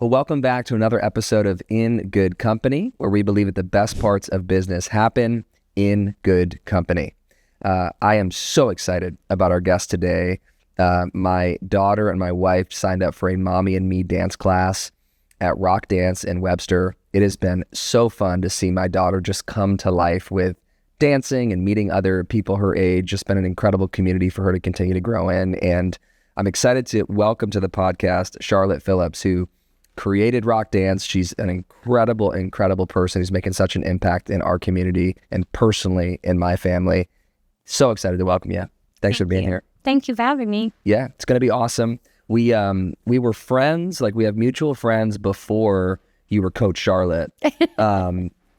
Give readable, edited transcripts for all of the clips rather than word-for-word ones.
Well, welcome back to another episode of In Good Company, where we believe that the best parts of business happen in good company. I am so excited about our guest today. My daughter and my wife signed up for a Mommy and Me dance class at Roc Dance in Webster. It has been so fun to see my daughter just come to life with dancing and meeting other people her age. Just been an incredible community for her to continue to grow in. And I'm excited to welcome to the podcast Charlotte Phillips, who created Roc Dance. She's an incredible person who's making such an impact in our community and personally in my family. So excited to welcome you. Thanks for being here. Thank you for having me. Yeah, it's going to be awesome. We were friends, like we have mutual friends before you were Coach Charlotte.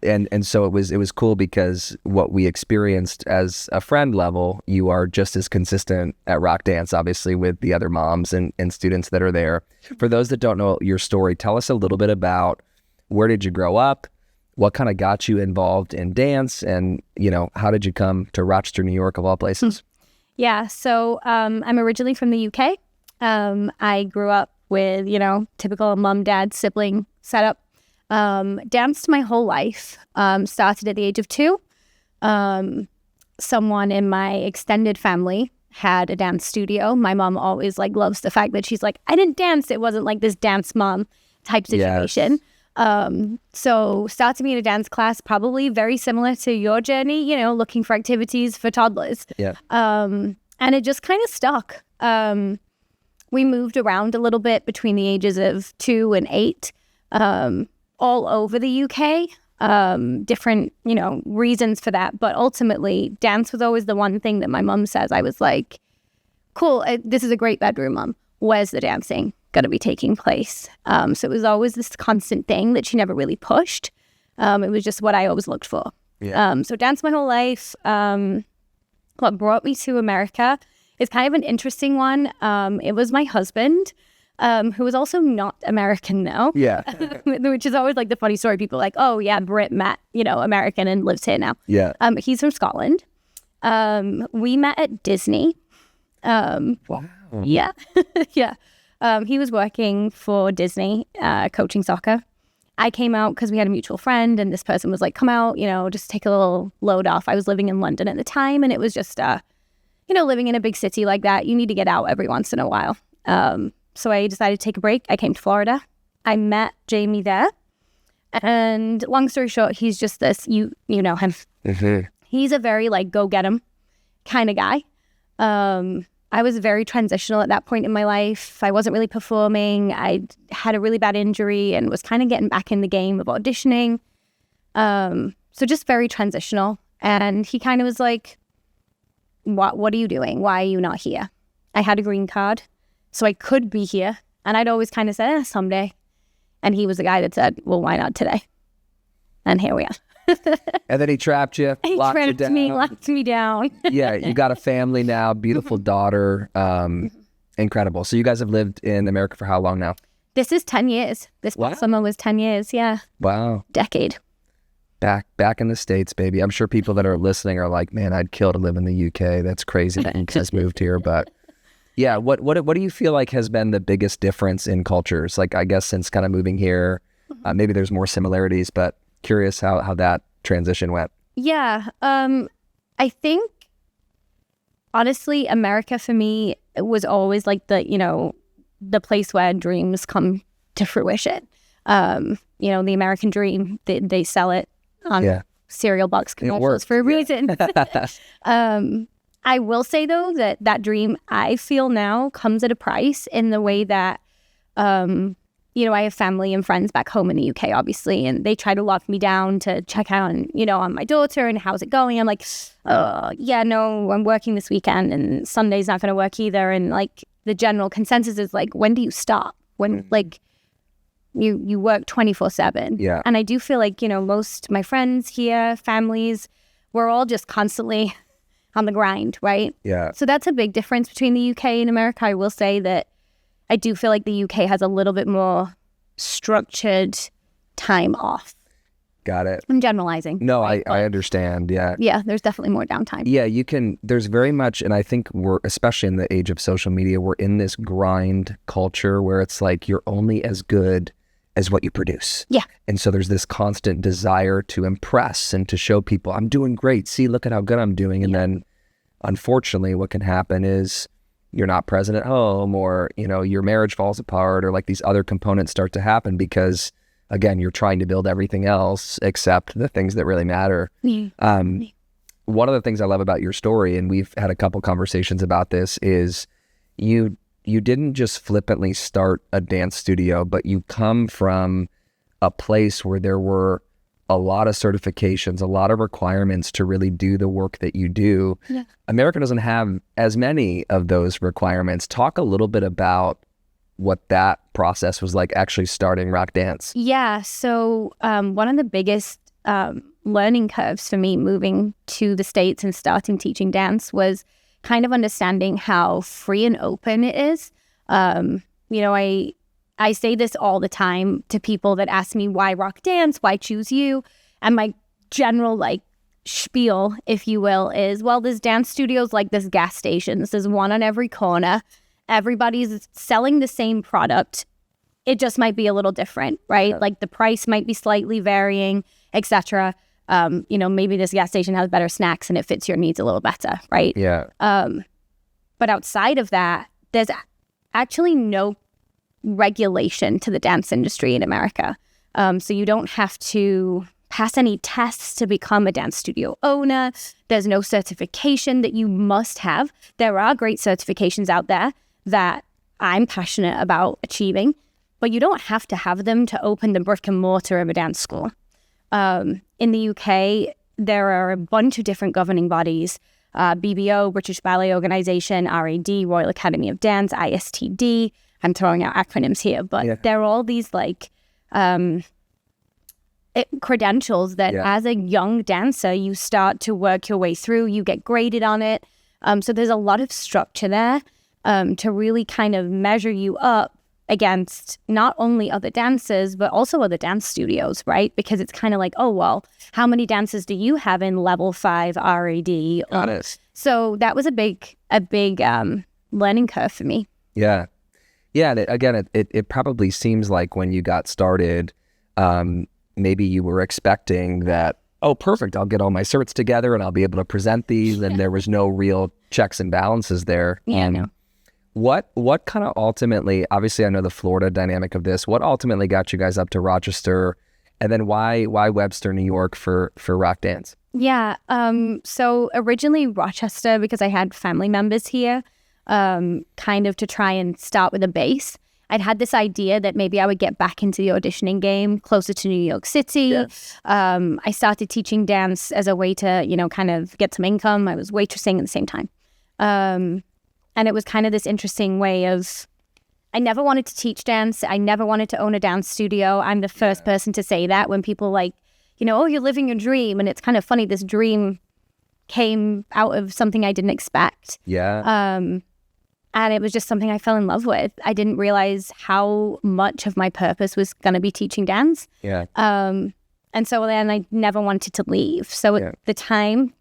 And so it was cool because what we experienced as a friend level, you are just as consistent at Roc Dance, obviously, with the other moms and students that are there. For those that don't know your story, tell us a little bit about where did you grow up, what kind of got you involved in dance, and how did you come to Rochester, New York, of all places? Yeah, so I'm originally from the UK. I grew up with typical mom-dad sibling setup. Danced my whole life, started at the age of 2. Someone in my extended family had a dance studio. My mom always loves the fact that she's like, I didn't dance. It wasn't like this dance mom type situation. Yes. So started me in a dance class, probably very similar to your journey, looking for activities for toddlers. Yeah. And it just kind of stuck. We moved around a little bit between the ages of 2 and 8. All over the UK, different, reasons for that. But ultimately, dance was always the one thing that my mom says. I was like, cool, this is a great bedroom, Mom. Where's the dancing going to be taking place? So it was always this constant thing that she never really pushed. It was just what I always looked for. Yeah. So danced my whole life. What brought me to America is kind of an interesting one. It was my husband. Who was also not American now. Yeah. Which is always the funny story. People are like, oh yeah, Brit met, American and lives here now. Yeah. He's from Scotland. We met at Disney. Wow. Yeah. Yeah. He was working for Disney, coaching soccer. I came out because we had a mutual friend and this person was like, come out, just take a little load off. I was living in London at the time and it was just, living in a big city like that, you need to get out every once in a while. So I decided to take a break. I came to Florida. I met Jamie there. And long story short, he's just this, you know him. Mm-hmm. He's a very go get him kind of guy. I was very transitional at that point in my life. I wasn't really performing. I had a really bad injury and was kind of getting back in the game of auditioning. So just very transitional. And he kind of was like, what are you doing? Why are you not here? I had a green card. So I could be here. And I'd always kind of said, someday. And he was the guy that said, well, why not today? And here we are. And then he trapped you, locked you down. Locked me down. Yeah, you got a family now, beautiful daughter. Incredible. So you guys have lived in America for how long now? This is 10 years. This past summer was 10 years, yeah. Wow. Decade. Back in the States, baby. I'm sure people that are listening are like, man, I'd kill to live in the UK. That's crazy that you guys moved here, but... Yeah, what do you feel like has been the biggest difference in cultures? I guess since kind of moving here, maybe there's more similarities, but curious how that transition went. Yeah, I think honestly, America for me was always the place where dreams come to fruition. The American dream, they sell it on cereal box commercials for a reason. I will say, though, that dream I feel now comes at a price in the way that, I have family and friends back home in the UK, obviously, and they try to lock me down to check out on my daughter and how's it going. I'm like, no, I'm working this weekend and Sunday's not going to work either. And the general consensus is when do you stop? When you work 24/7. Yeah. And I do feel most my friends here, families, we're all just constantly on the grind, right? Yeah. So that's a big difference between the UK and America. I will say that I do feel like the UK has a little bit more structured time off. Got it. I'm generalizing. No, right? I understand. Yeah. Yeah, there's definitely more downtime. Yeah, there's very much, and I think we're, especially in the age of social media, we're in this grind culture where it's you're only as good as what you produce. Yeah. And so there's this constant desire to impress and to show people, I'm doing great. See, look at how good I'm doing. And then unfortunately, what can happen is you're not present at home, or, you know, your marriage falls apart, or like these other components start to happen because, again, you're trying to build everything else except the things that really matter. One of the things I love about your story, and we've had a couple conversations about this, is you didn't just flippantly start a dance studio, but you come from a place where there were a lot of certifications, a lot of requirements to really do the work that you do. Yeah. America doesn't have as many of those requirements. Talk a little bit about what that process was like actually starting Roc Dance. Yeah. So one of the biggest learning curves for me moving to the States and starting teaching dance was kind of understanding how free and open it is. You know, I say this all the time to people that ask me, why Roc Dance? Why choose you? And my general like spiel, if you will, is, well, there's dance studios like there's gas stations. There's one on every corner. Everybody's selling the same product. It just might be a little different, right? Like the price might be slightly varying, etc. You know, maybe this gas station has better snacks and it fits your needs a little better, right? Yeah. But outside of that, there's actually no regulation to the dance industry in America. So you don't have to pass any tests to become a dance studio owner. There's no certification that you must have. There are great certifications out there that I'm passionate about achieving, but you don't have to have them to open the brick and mortar of a dance school. In the UK, there are a bunch of different governing bodies, BBO, British Ballet Organisation, RAD, Royal Academy of Dance, ISTD. I'm throwing out acronyms here, but they're all these like credentials that as a young dancer, you start to work your way through, you get graded on it. So there's a lot of structure there to really kind of measure you up against not only other dancers, but also other dance studios, right? Because it's kind of like, oh, well, how many dancers do you have in level 5 RAD? Got it. So that was a big learning curve for me. Yeah. Yeah, and it probably seems like when you got started, maybe you were expecting that, oh, perfect, I'll get all my certs together and I'll be able to present these, and there was no real checks and balances there. Yeah, no. What kind of ultimately, obviously I know the Florida dynamic of this, what ultimately got you guys up to Rochester, and then why Webster, New York for Roc Dance? Yeah, so originally Rochester, because I had family members here, kind of to try and start with a base. I'd had this idea that maybe I would get back into the auditioning game closer to New York City. Yes. I started teaching dance as a way to, you know, kind of get some income. I was waitressing at the same time. And it was kind of this interesting way of, I never wanted to teach dance. I never wanted to own a dance studio. I'm the first person to say that when people like, you know, oh, you're living your dream. And it's kind of funny, this dream came out of something I didn't expect. Yeah. And it was just something I fell in love with. I didn't realize how much of my purpose was going to be teaching dance. Yeah. And so then I never wanted to leave. So at the time,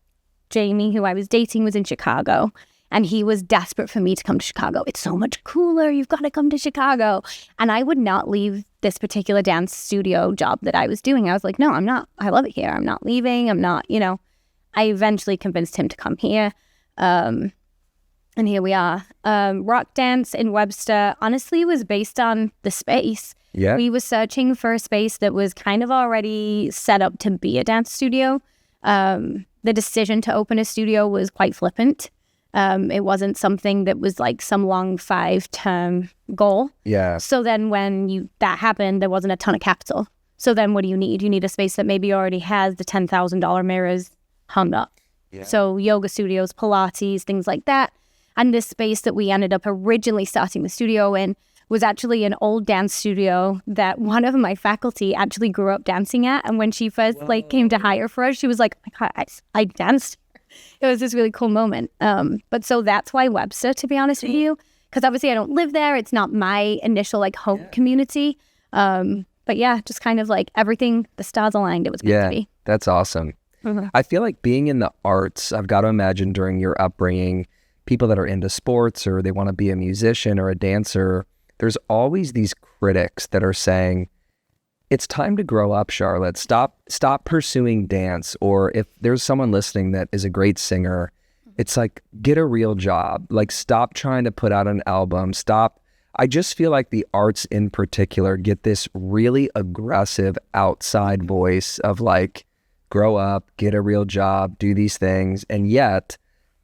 Jamie, who I was dating, was in Chicago. And he was desperate for me to come to Chicago. It's so much cooler. You've got to come to Chicago. And I would not leave this particular dance studio job that I was doing. I was like, no, I'm not. I love it here. I'm not leaving. I'm not, you know. I eventually convinced him to come here. And here we are. Roc Dance in Webster, honestly, was based on the space. Yeah. We were searching for a space that was kind of already set up to be a dance studio. The decision to open a studio was quite flippant. It wasn't something that was like some long 5-term goal. Yeah. So then when that happened, there wasn't a ton of capital. So then what do you need? You need a space that maybe already has the $10,000 mirrors hung up. Yeah. So yoga studios, Pilates, things like that. And this space that we ended up originally starting the studio in was actually an old dance studio that one of my faculty actually grew up dancing at. And when she first came to hire for us, she was like, oh my God, I danced. It was this really cool moment. But so that's why Webster, to be honest with you, because obviously I don't live there. It's not my initial like home community. But yeah, just kind of like everything, the stars aligned. It was meant to be. That's awesome. Mm-hmm. I feel like being in the arts, I've got to imagine during your upbringing, people that are into sports or they want to be a musician or a dancer, there's always these critics that are saying, it's time to grow up, Charlotte. Stop pursuing dance. Or if there's someone listening that is a great singer, it's like, get a real job. Like, stop trying to put out an album. Stop. I just feel like the arts in particular get this really aggressive outside voice of like, grow up, get a real job, do these things. And yet,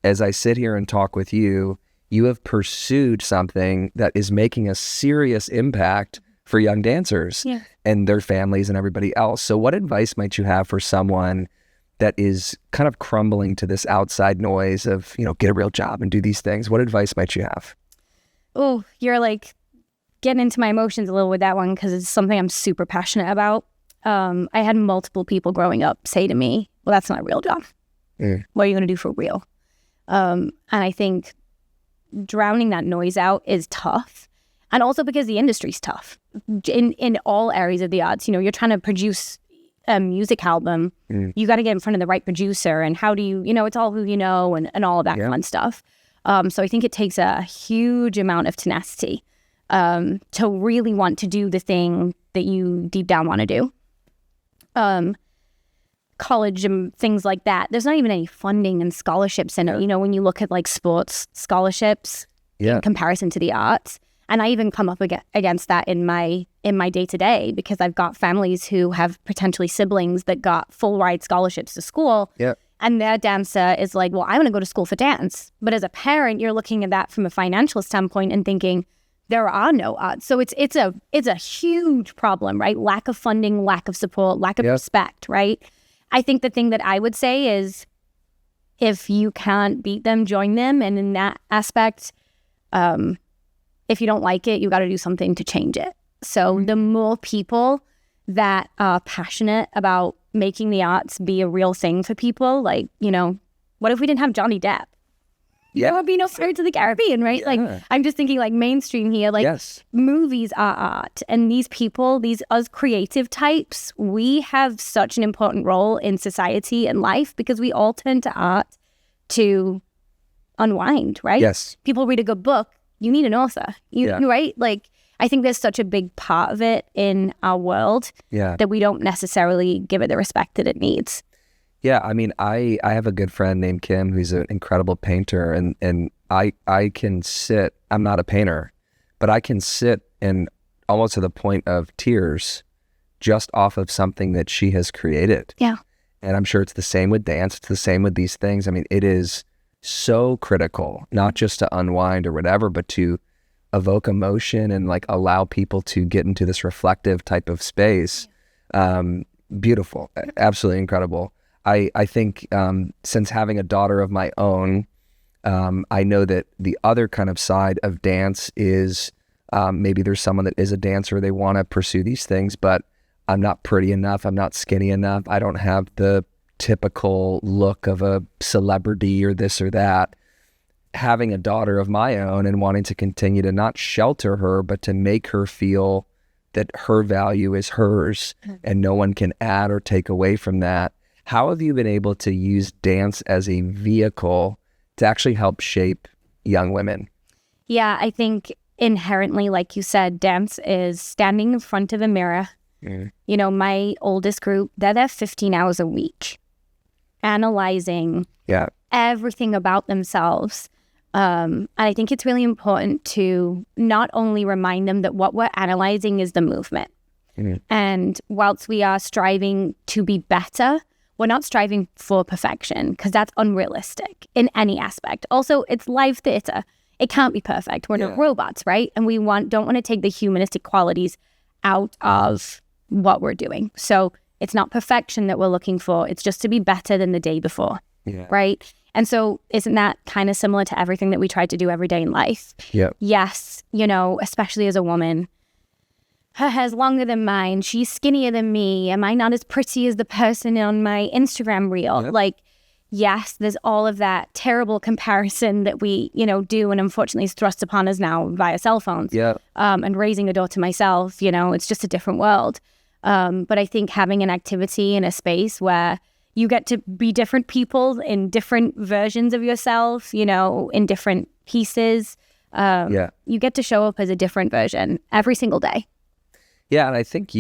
as I sit here and talk with you, you have pursued something that is making a serious impact for young dancers and their families and everybody else. So what advice might you have for someone that is kind of crumbling to this outside noise of, get a real job and do these things? What advice might you have? Oh, you're like getting into my emotions a little with that one because it's something I'm super passionate about. I had multiple people growing up say to me, well, that's not a real job. What are you going to do for real? And I think drowning that noise out is tough. And also because the industry's tough in all areas of the arts. You're trying to produce a music album. You got to get in front of the right producer. And how do you, it's all who you know and all of that fun stuff. So I think it takes a huge amount of tenacity to really want to do the thing that you deep down want to do. College and things like that, there's not even any funding and scholarships in it. When you look at like sports scholarships in comparison to the arts, and I even come up against that in my day-to-day because I've got families who have potentially siblings that got full ride scholarships to school. And their dancer is like, well, I want to go to school for dance. But as a parent, you're looking at that from a financial standpoint and thinking there are no arts. So it's a huge problem, right? Lack of funding, lack of support, lack of respect, right? I think the thing that I would say is if you can't beat them, join them. And in that aspect, if you don't like it, you got to do something to change it. So the more people that are passionate about making the arts be a real thing for people, like, what if we didn't have Johnny Depp? There would be no Pirates of the Caribbean, right? Like, I'm just thinking like mainstream here, like movies are art. And these people, us creative types, we have such an important role in society and life because we all turn to art to unwind, right? People read a good book, you need an author, right? Like, I think there's such a big part of it in our world that we don't necessarily give it the respect that it needs. Yeah, I mean, I have a good friend named Kim who's an incredible painter, and I can sit, I'm not a painter, but I can sit and almost to the point of tears just off of something that she has created. And I'm sure it's the same with dance, it's the same with these things. I mean, it is so critical, not just to unwind or whatever, but to evoke emotion and like allow people to get into this reflective type of space. Beautiful, absolutely incredible. I think since having a daughter of my own, I know that the other kind of side of dance is maybe there's someone that is a dancer, they want to pursue these things, but I'm not pretty enough, I'm not skinny enough, I don't have the typical look of a celebrity or this or that. Having a daughter of my own and wanting to continue to not shelter her, but to make her feel that her value is hers and no one can add or take away from that. How have you been able to use dance as a vehicle to actually help shape young women? Yeah, I think inherently, like you said, dance is standing in front of a mirror. My oldest group, they're there 15 hours a week, analyzing everything about themselves. And I think it's really important to not only remind them that what we're analyzing is the movement. And whilst we are striving to be better, we're not striving for perfection because that's unrealistic in any aspect. Also, it's live theater. It can't be perfect. We're not robots, right? And we don't want to take the humanistic qualities out of what we're doing. So it's not perfection that we're looking for. It's just to be better than the day before, right? And so isn't that kind of similar to everything that we try to do every day in life? Yes, especially as a woman, her hair's longer than mine. She's skinnier than me. Am I not as pretty as the person on my Instagram reel? Like, yes, there's all of that terrible comparison that we, do and unfortunately is thrust upon us now via cell phones. And raising a daughter myself, it's just a different world. But I think having an activity in a space where you get to be different people in different versions of yourself, in different pieces. You get to show up as a different version every single day. Yeah, and I think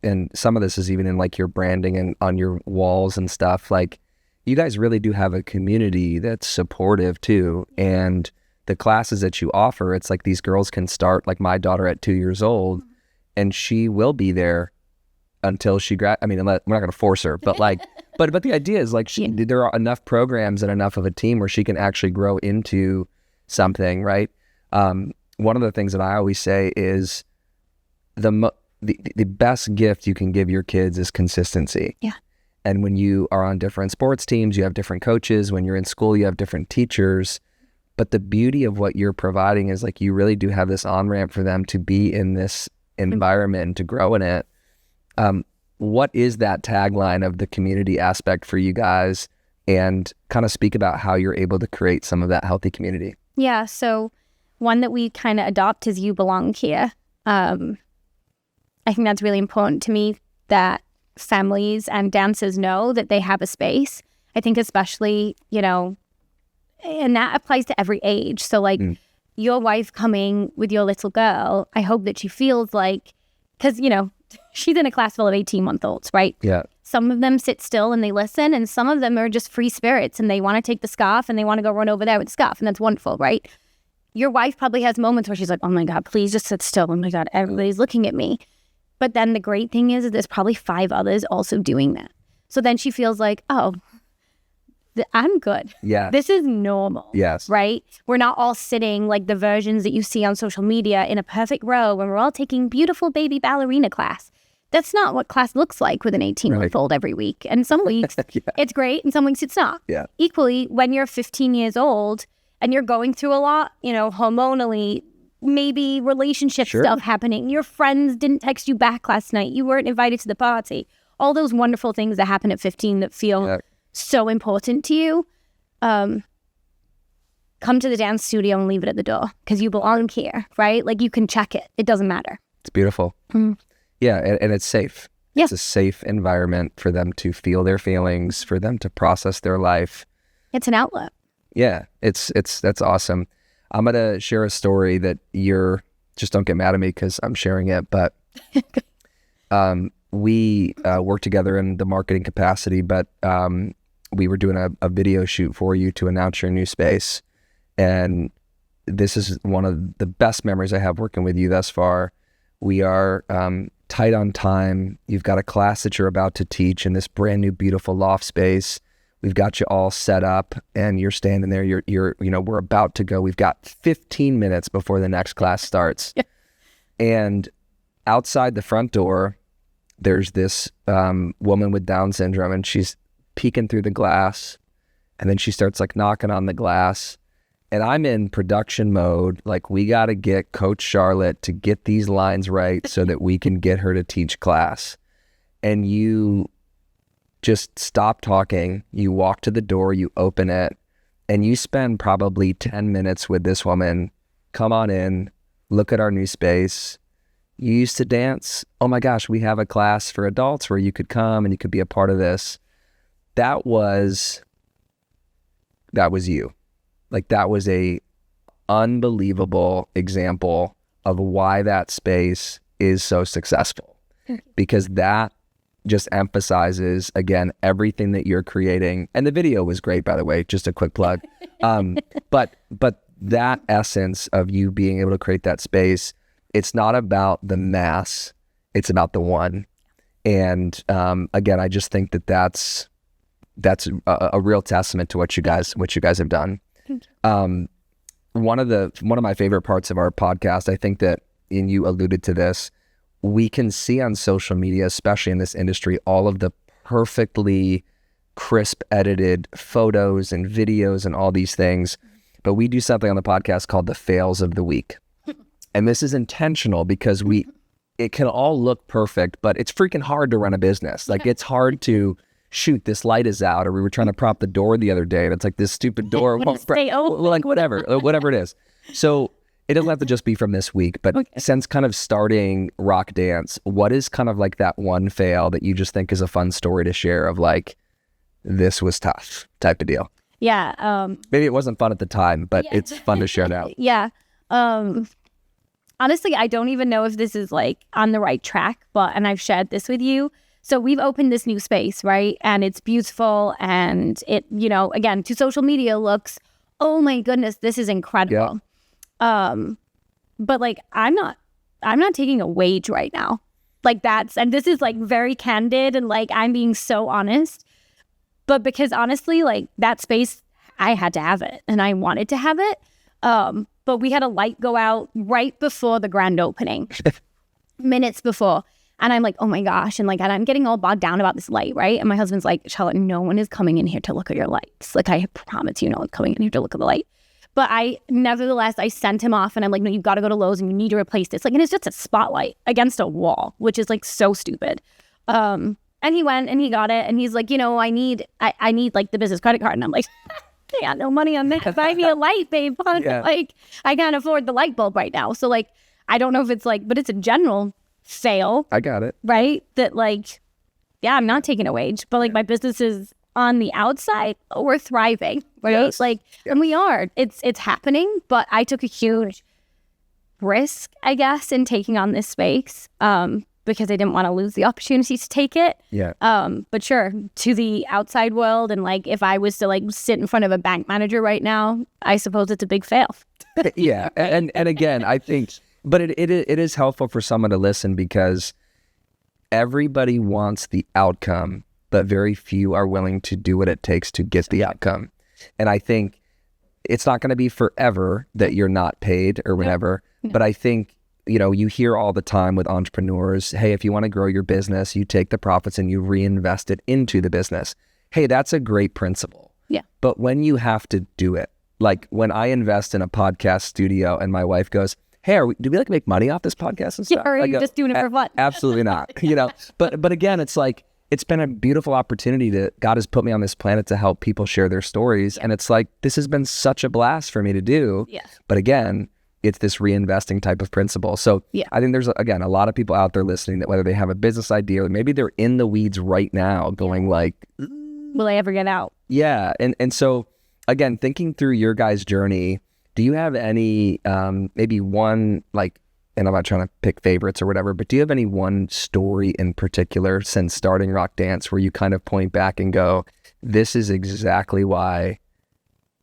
and some of this is even in like your branding and on your walls and stuff, like you guys really do have a community that's supportive too. And the classes that you offer, it's like these girls can start, like my daughter at 2 years old, and she will be there until she I mean, we're not going to force her, but like, but the idea is like there are enough programs and enough of a team where she can actually grow into something, right? One of the things that I always say is the best gift you can give your kids is consistency. Yeah. And when you are on different sports teams, you have different coaches. When you're in school, you have different teachers. But the beauty of what you're providing is like you really do have this on-ramp for them to be in this environment and to grow in it. What is that tagline of the community aspect for you guys? And kind of speak about how you're able to create some of that healthy community. Yeah, so one that we kind of adopt is you belong here. I think that's really important to me, that families and dancers know that they have a space. I think especially, you know, and that applies to every age. So like your wife coming with your little girl, I hope that she feels like, because, you know, she's in a class full of 18-month-olds, right? Yeah. Some of them sit still and they listen, and some of them are just free spirits and they want to take the scarf and they want to go run over there with the scarf, and that's wonderful, right? Your wife probably has moments where she's like, oh my God, please just sit still. Oh my God, everybody's looking at me. But then the great thing is that there's probably 5 others also doing that. So then she feels like, oh, I'm good. Yeah. This is normal. Yes. Right? We're not all sitting like the versions that you see on social media in a perfect row when we're all taking beautiful baby ballerina class. That's not what class looks like with an 18-month-old every week. And some weeks it's great and some weeks it's not. Yeah. Equally, when you're 15 years old and you're going through a lot, you know, hormonally, maybe relationship stuff happening. Your friends didn't text you back last night. You weren't invited to the party. All those wonderful things that happen at 15 that feel so important to you. Come to the dance studio and leave it at the door because you belong here, right? Like you can check it. It doesn't matter. It's beautiful. Yeah, and it's safe. Yeah. It's a safe environment for them to feel their feelings, for them to process their life. It's an outlet. Yeah, that's awesome. I'm going to share a story that just don't get mad at me because I'm sharing it, but we work together in the marketing capacity, but we were doing a video shoot for you to announce your new space. And this is one of the best memories I have working with you thus far. We are tight on time. You've got a class that you're about to teach in this brand new, beautiful loft space. We've got you all set up and you're standing there. We're about to go. We've got 15 minutes before the next class starts. And outside the front door, there's this woman with Down syndrome, and she's peeking through the glass, and then she starts like knocking on the glass, and I'm in production mode. Like, we got to get Coach Charlotte to get these lines right so that we can get her to teach class. And you just stop talking. You walk to the door, you open it, and you spend probably 10 minutes with this woman. Come on in, look at our new space. You used to dance? Oh my gosh, we have a class for adults where you could come and you could be a part of this. That was you. Like, that was a unbelievable example of why that space is so successful. Because that just emphasizes, again, everything that you're creating. And the video was great, by the way, just a quick plug. But that essence of you being able to create that space, it's not about the mass, it's about the one. And again, I just think that that's a real testament to what you guys have done. One of my favorite parts of our podcast, I think that, and you alluded to this, we can see on social media, especially in this industry, all of the perfectly crisp edited photos and videos and all these things. But we do something on the podcast called the fails of the week. And this is intentional because it can all look perfect, but it's freaking hard to run a business. Like, it's hard to shoot, this light is out, or we were trying to prop the door the other day, and it's like this stupid door won't stay open. like whatever it is. So it doesn't have to just be from this week, but since kind of starting Roc Dance, what is kind of like that one fail that you just think is a fun story to share of like, this was tough type of deal? Yeah. Maybe it wasn't fun at the time, but it's fun to share now. Yeah. honestly, I don't even know if this is like on the right track, and I've shared this with you. So we've opened this new space, right? And it's beautiful, and it, again, to social media looks, oh my goodness, this is incredible. Yeah. But like, I'm not taking a wage right now. Like and this is like very candid, and like, I'm being so honest, but because honestly, like that space, I had to have it and I wanted to have it. But we had a light go out right before the grand opening, minutes before. And I'm like, oh my gosh. And I'm getting all bogged down about this light, right? And my husband's like, Charlotte, no one is coming in here to look at your lights. Like, I promise you, no one's coming in here to look at the light. But nevertheless, I sent him off and I'm like, no, you've got to go to Lowe's and you need to replace this. Like, and it's just a spotlight against a wall, which is like so stupid. And he went and he got it. And he's like, I need like the business credit card. And I'm like, I got no money on this. Buy me a light, babe. Yeah. Like, I can't afford the light bulb right now. So like, I don't know if it's like, but it's a general sale. I got it. Right? That like, yeah, I'm not taking a wage, but like my business is on the outside, we're thriving, right? Yes. Like, and we are. It's happening, but I took a huge risk, I guess, in taking on this space. Because I didn't want to lose the opportunity to take it. Yeah. But sure, to the outside world, and like if I was to like sit in front of a bank manager right now, I suppose it's a big fail. Yeah, and again, I think, but it is helpful for someone to listen, because everybody wants the outcome, but very few are willing to do what it takes to get the outcome. And I think it's not going to be forever that you're not paid or whatever. No. But I think, you hear all the time with entrepreneurs, hey, if you want to grow your business, you take the profits and you reinvest it into the business. Hey, that's a great principle. Yeah. But when you have to do it, like when I invest in a podcast studio and my wife goes, hey, do we like make money off this podcast and stuff? Yeah, or are you just doing it for fun? Absolutely not. But again, it's like, it's been a beautiful opportunity God has put me on this planet to help people share their stories. Yeah. And it's like, this has been such a blast for me to do. Yeah. But again, it's this reinvesting type of principle. So yeah. I think there's, again, a lot of people out there listening that whether they have a business idea or maybe they're in the weeds right now going like, will I ever get out? Yeah. And so again, thinking through your guys' journey, do you have any, maybe one, like, and I'm not trying to pick favorites or whatever, but do you have any one story in particular since starting Roc Dance where you kind of point back and go, this is exactly why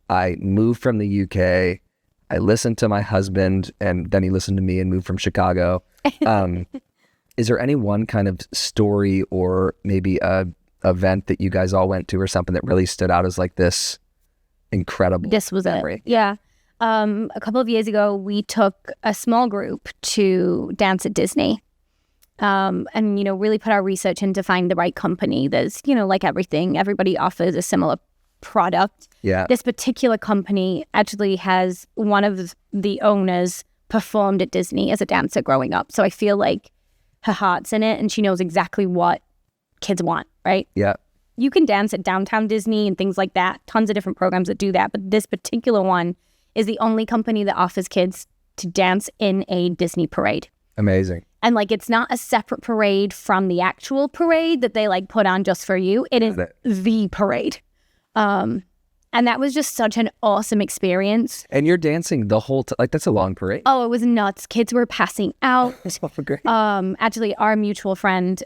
I moved from the UK, I listened to my husband, and then he listened to me and moved from Chicago. Is there any one kind of story or maybe a event that you guys all went to or something that really stood out as like this incredible memory? Yeah. A couple of years ago, we took a small group to dance at Disney, and, really put our research in to find the right company. There's, like everything, everybody offers a similar product. Yeah. This particular company actually has one of the owners performed at Disney as a dancer growing up. So I feel like her heart's in it and she knows exactly what kids want, right? Yeah. You can dance at Downtown Disney and things like that. Tons of different programs that do that. But this particular one is the only company that offers kids to dance in a Disney parade. Amazing. And like, it's not a separate parade from the actual parade that they like put on just for you. It is the parade. And that was just such an awesome experience. And you're dancing the whole time. Like, that's a long parade. Oh, it was nuts. Kids were passing out. Oh, great. Actually, our mutual friend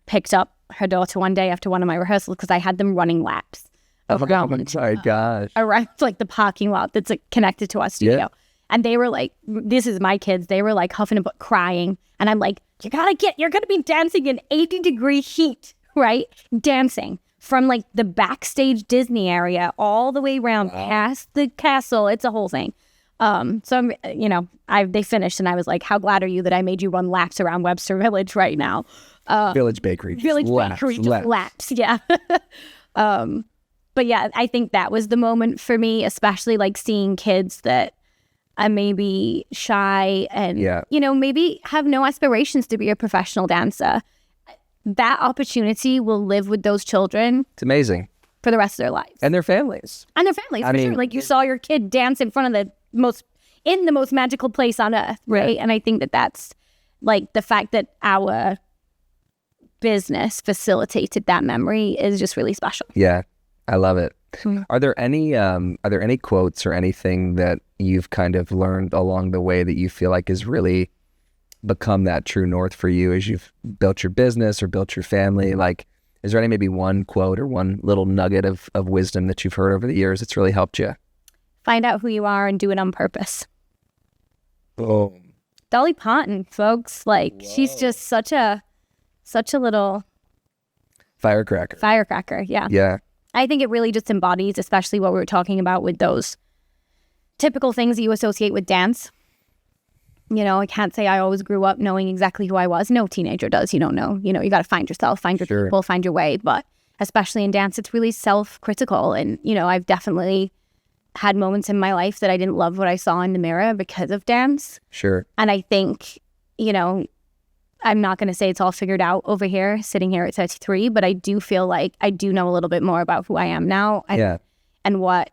picked up her daughter one day after one of my rehearsals because I had them running laps. Oh, my gosh. Around like the parking lot that's connected to our studio. Yeah. And they were like, this is my kids. They were like huffing and crying. And I'm like, you're going to be dancing in 80-degree heat, right? Dancing from like the backstage Disney area all the way around past the castle. It's a whole thing. So, they finished and I was like, how glad are you that I made you run laps around Webster Village right now? Village Bakery. Laps. Yeah. But yeah, I think that was the moment for me, especially like seeing kids that are maybe shy and, maybe have no aspirations to be a professional dancer. That opportunity will live with those children. It's amazing. For the rest of their lives. And their families. For sure. Like you saw your kid dance in front of the most magical place on earth, right? And I think that that's like the fact that our business facilitated that memory is just really special. Yeah, I love it. Are there any quotes or anything that you've kind of learned along the way that you feel like has really become that true north for you as you've built your business or built your family? Like, is there any maybe one quote or one little nugget of wisdom that you've heard over the years that's really helped you? Find out who you are and do it on purpose. Oh, Dolly Parton, folks. Like, she's just such a little firecracker. Yeah. Yeah. I think it really just embodies, especially what we were talking about with those typical things that you associate with dance. You know, I can't say I always grew up knowing exactly who I was. No teenager does. You don't know. You know, you got to find yourself, find your people, find your way. But especially in dance, it's really self-critical. And, you know, I've definitely had moments in my life that I didn't love what I saw in the mirror because of dance. Sure. And I think, you know, I'm not going to say it's all figured out over here, sitting here at 33, but I do feel like I do know a little bit more about who I am now and what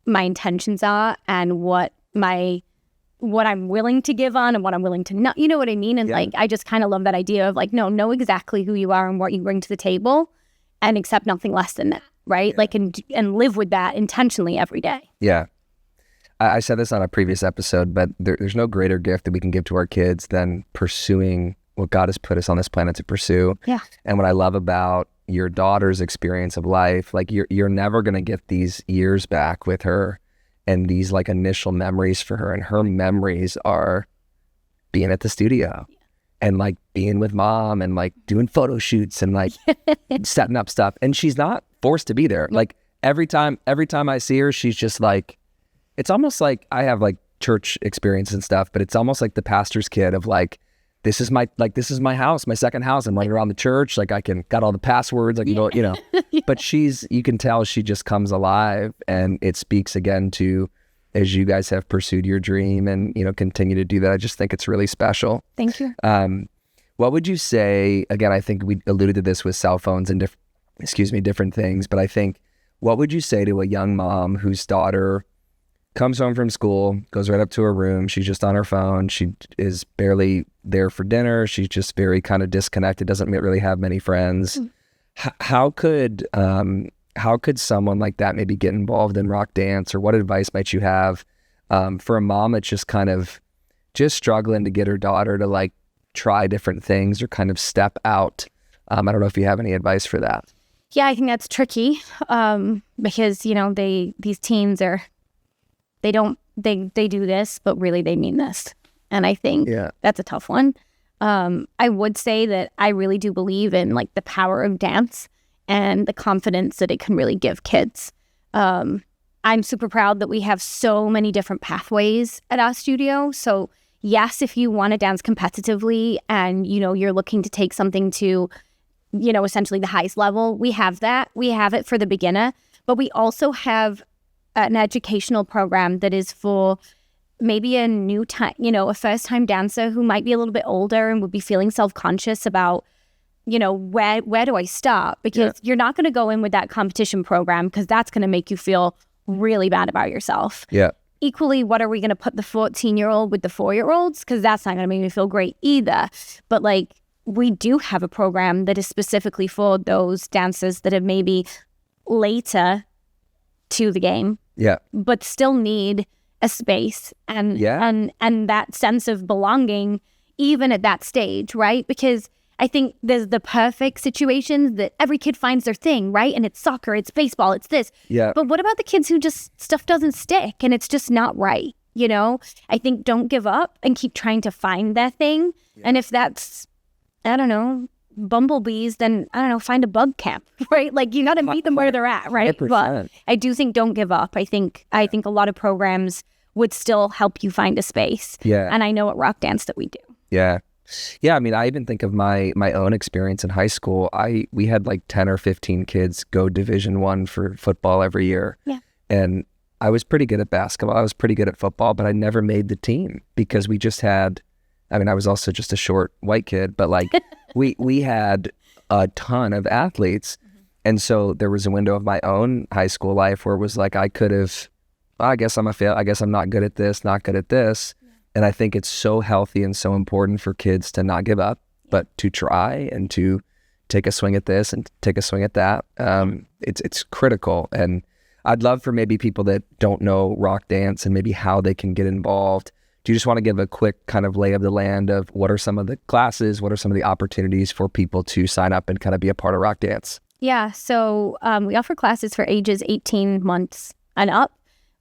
my intentions are and what I'm willing to give on and what I'm willing to not, you know what I mean? And like, I just kind of love that idea of like, no, know exactly who you are and what you bring to the table and accept nothing less than that. Right? Like, and live with that intentionally every day. Yeah. I said this on a previous episode, but there's no greater gift that we can give to our kids than pursuing what God has put us on this planet to pursue. Yeah. And what I love about your daughter's experience of life, like you're never going to get these years back with her and these like initial memories for her. And her memories are being at the studio. And like being with mom and like doing photo shoots and like setting up stuff. And she's not forced to be there. Like every time I see her, she's just like, it's almost like I have like church experience and stuff, but it's almost like the pastor's kid of like, this is my house, my second house. I'm running around the church. Like got all the passwords, like, you know, but you can tell she just comes alive, and it speaks again to, as you guys have pursued your dream and, you know, continue to do that. I just think it's really special. Thank you. What would you say, again, I think we alluded to this with cell phones and different things, but I think, what would you say to a young mom whose daughter comes home from school, goes right up to her room, she's just on her phone, she is barely there for dinner, she's just very kind of disconnected, doesn't really have many friends. How could someone like that maybe get involved in Roc Dance, or what advice might you have for a mom that's just kind of just struggling to get her daughter to like try different things or kind of step out? I don't know if you have any advice for that. Yeah, I think that's tricky because, you know, these teens they do this, but really they mean this. And I think that's a tough one. I would say that I really do believe in like the power of dance and the confidence that it can really give kids. I'm super proud that we have so many different pathways at our studio. So yes, if you want to dance competitively and, you know, you're looking to take something to, you know, essentially the highest level, we have that. We have it for the beginner, but we also have an educational program that is for maybe a new time, you know, a first time dancer who might be a little bit older and would be feeling self-conscious about, you know, where do I start? Because you're not going to go in with that competition program because that's going to make you feel really bad about yourself. Yeah. Equally, what are we going to put the 14-year-old with the 4-year-olds? Because that's not going to make me feel great either. But like, we do have a program that is specifically for those dancers that are maybe later to the game, but still need a space and that sense of belonging even at that stage, right? Because I think there's the perfect situations that every kid finds their thing, right? And it's soccer, it's baseball, it's this. Yeah. But what about the kids who just stuff doesn't stick and it's just not right? You know, I think don't give up and keep trying to find that thing. Yeah. And if that's, I don't know, bumblebees, then I don't know, find a bug camp, right? Like you got to meet them where they're at, right? 100%. But I do think don't give up. I think a lot of programs would still help you find a space. Yeah. And I know at Roc Dance that we do. Yeah. Yeah, I mean, I even think of my own experience in high school. We had like 10 or 15 kids go Division I for football every year. Yeah. And I was pretty good at basketball. I was pretty good at football, but I never made the team because we just had, I mean, I was also just a short white kid, but like we had a ton of athletes. Mm-hmm. And so there was a window of my own high school life where it was like, I could have, I guess I'm a fail. I guess I'm not good at this, not good at this. Yeah. And I think it's so healthy and so important for kids to not give up, but to try and to take a swing at this and take a swing at that. It's critical. And I'd love for maybe people that don't know Roc Dance and maybe how they can get involved. Do you just want to give a quick kind of lay of the land of what are some of the classes, what are some of the opportunities for people to sign up and kind of be a part of Roc Dance? Yeah, so we offer classes for ages 18 months and up,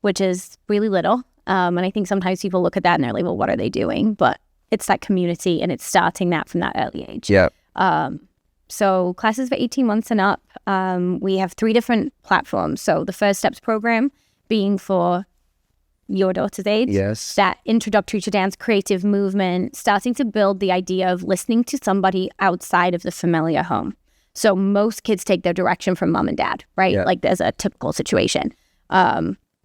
which is really little. And I think sometimes people look at that and they're like, well, what are they doing? But it's that community and it's starting that from that early age. Yeah. So classes for 18 months and up, we have 3 different platforms. So the First Steps program being for your daughter's age. Yes. That introductory to dance, creative movement, starting to build the idea of listening to somebody outside of the familiar home. So most kids take their direction from mom and dad, right? Yeah. Like there's a typical situation.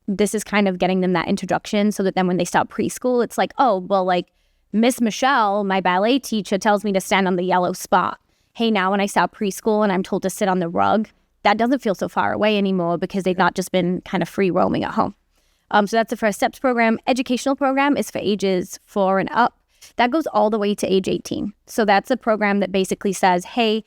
This is kind of getting them that introduction so that then when they start preschool, it's like, oh, well, like Miss Michelle, my ballet teacher, tells me to stand on the yellow spot. Hey, now when I start preschool and I'm told to sit on the rug, that doesn't feel so far away anymore because they've not just been kind of free roaming at home. So that's the First Steps program. Educational program is for ages 4 and up. That goes all the way to age 18. So that's a program that basically says, hey,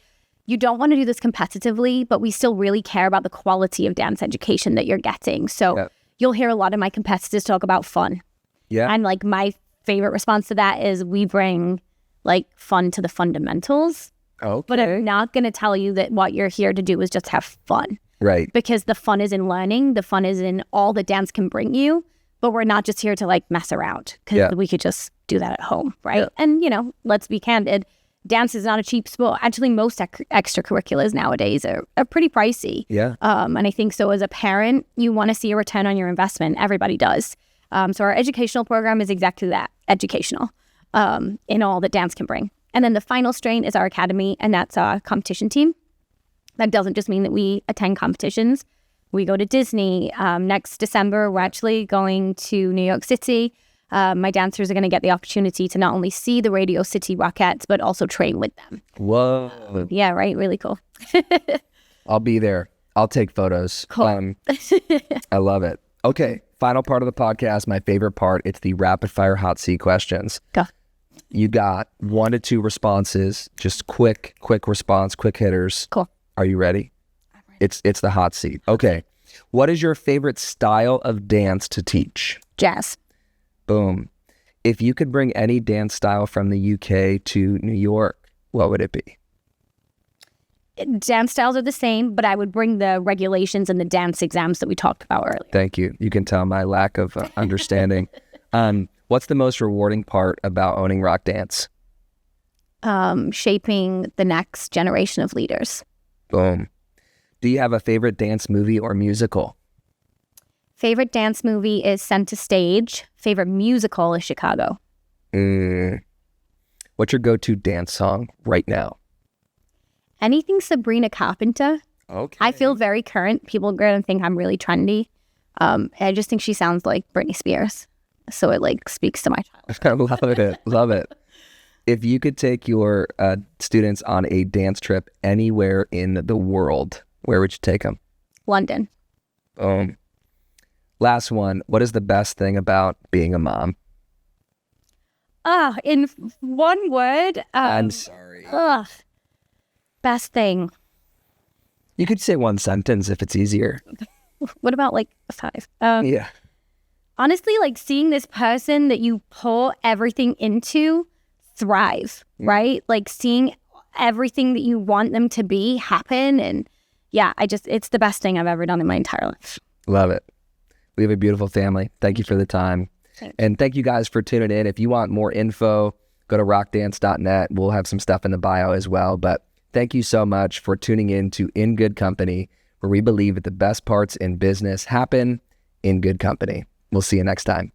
you don't want to do this competitively, but we still really care about the quality of dance education that you're getting. So you'll hear a lot of my competitors talk about fun. Yeah. And like my favorite response to that is we bring like fun to the fundamentals. Okay. But I'm not going to tell you that what you're here to do is just have fun. Right. Because the fun is in learning. The fun is in all that dance can bring you. But we're not just here to like mess around because we could just do that at home, right? Yeah. And, you know, let's be candid. Dance is not a cheap sport. Actually, most extracurriculars nowadays are pretty pricey. Yeah. And I think so as a parent, you want to see a return on your investment. Everybody does. So our educational program is exactly that, educational, in all that dance can bring. And then the final strain is our academy, and that's our competition team. That doesn't just mean that we attend competitions. We go to Disney. Next December, we're actually going to New York City. My dancers are going to get the opportunity to not only see the Radio City Rockettes, but also train with them. Whoa. Yeah, right? Really cool. I'll be there. I'll take photos. Cool. I love it. Okay, final part of the podcast, my favorite part. It's the rapid fire hot seat questions. Go. You got 1 to 2 responses, just quick response, quick hitters. Cool. Are you ready? I'm ready. It's the hot seat. Okay. What is your favorite style of dance to teach? Jazz. Boom. If you could bring any dance style from the UK to New York, what would it be? Dance styles are the same, but I would bring the regulations and the dance exams that we talked about earlier. Thank you. You can tell my lack of understanding. What's the most rewarding part about owning Roc Dance? Shaping the next generation of leaders. Boom. Do you have a favorite dance movie or musical? Favorite dance movie is Center Stage. Favorite musical is Chicago. What's your go-to dance song right now? Anything Sabrina Carpenter. Okay. I feel very current. People are going to think I'm really trendy. I just think she sounds like Britney Spears. So it like speaks to my child. Love it. If you could take your students on a dance trip anywhere in the world, where would you take them? London. Last one. What is the best thing about being a mom? In one word. I'm sorry. Best thing. You could say one sentence if it's easier. What about like 5? Yeah. Honestly, like seeing this person that you pour everything into thrive, right? Like seeing everything that you want them to be happen. And yeah, it's the best thing I've ever done in my entire life. Love it. We have a beautiful family. Thank you for the time. And thank you guys for tuning in. If you want more info, go to rocdance.net. We'll have some stuff in the bio as well. But thank you so much for tuning in to In Good Company, where we believe that the best parts in business happen in good company. We'll see you next time.